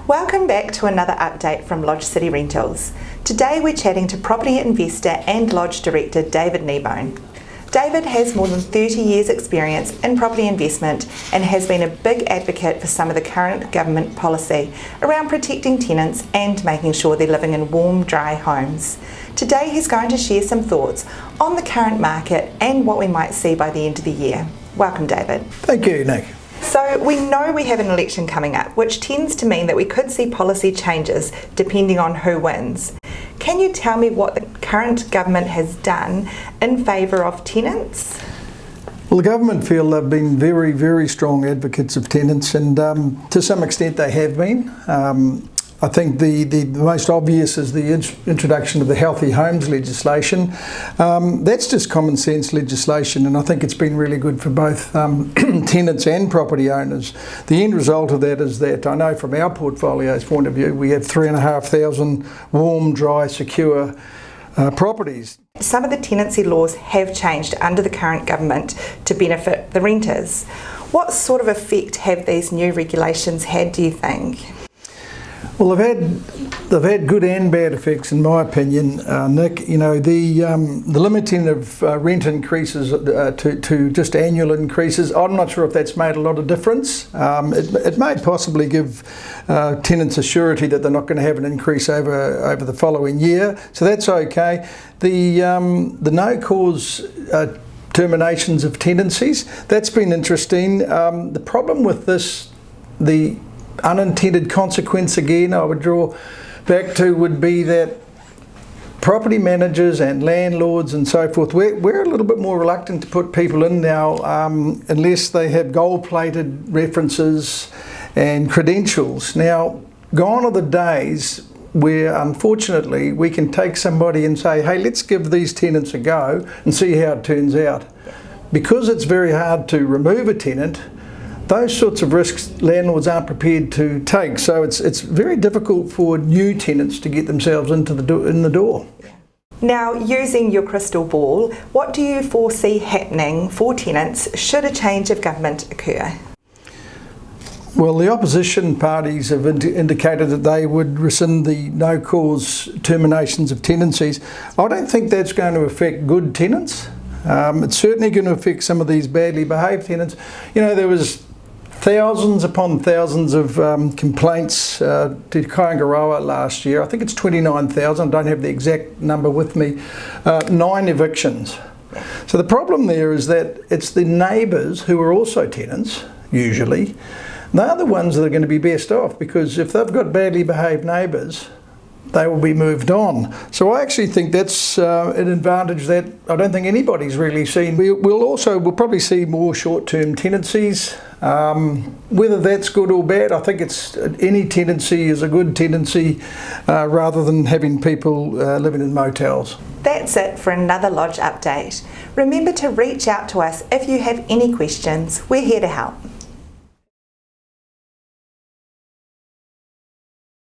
Welcome back to another update from Lodge City Rentals. Today we're chatting to property investor and Lodge director David Kneebone. David has more than 30 years experience in property investment and has been a big advocate for some of the current government policy around protecting tenants and making sure they're living in warm, dry homes. Today he's going to share some thoughts on the current market and what we might see by the end of the year. Welcome, David. Thank you, Nick. So we know we have an election coming up, which tends to mean that we could see policy changes depending on who wins. Can you tell me what the current government has done in favour of tenants? Well, the government feel they've been very, very strong advocates of tenants, and to some extent they have been. I think the most obvious is the introduction of the Healthy Homes legislation. That's just common sense legislation, and I think it's been really good for both tenants and property owners. The end result of that is that I know from our portfolio's point of view, we have 3,500 warm, dry, secure properties. Some of the tenancy laws have changed under the current government to benefit the renters. What sort of effect have these new regulations had, do you think? Well, they've had good and bad effects, in my opinion, Nick. You know, the limiting of rent increases to just annual increases, I'm not sure if that's made a lot of difference. It may possibly give tenants a surety that they're not going to have an increase over the following year, so that's okay. The no-cause terminations of tenancies, that's been interesting. The problem with this, the unintended consequence, again, I would draw back to, would be that property managers and landlords and so forth, we're a little bit more reluctant to put people in now unless they have gold-plated references and credentials. Now, gone are the days where unfortunately we can take somebody and say, hey, let's give these tenants a go and see how it turns out. Because it's very hard to remove a tenant, those sorts of risks landlords aren't prepared to take, so it's very difficult for new tenants to get themselves in the door. Now, using your crystal ball, what do you foresee happening for tenants should a change of government occur? Well, the opposition parties have indicated that they would rescind the no-cause terminations of tenancies. I don't think that's going to affect good tenants. It's certainly going to affect some of these badly behaved tenants. You know, there was thousands upon thousands of complaints to Kaingaroa last year. I think it's 29,000, I don't have the exact number with me, 9 evictions. So the problem there is that it's the neighbours who are also tenants, usually, they're the ones that are going to be best off, because if they've got badly behaved neighbours, they will be moved on. So I actually think that's an advantage that I don't think anybody's really seen. We'll probably see more short-term tenancies. Whether that's good or bad, I think any tenancy is a good tenancy rather than having people living in motels. That's it for another Lodge update. Remember to reach out to us if you have any questions. We're here to help.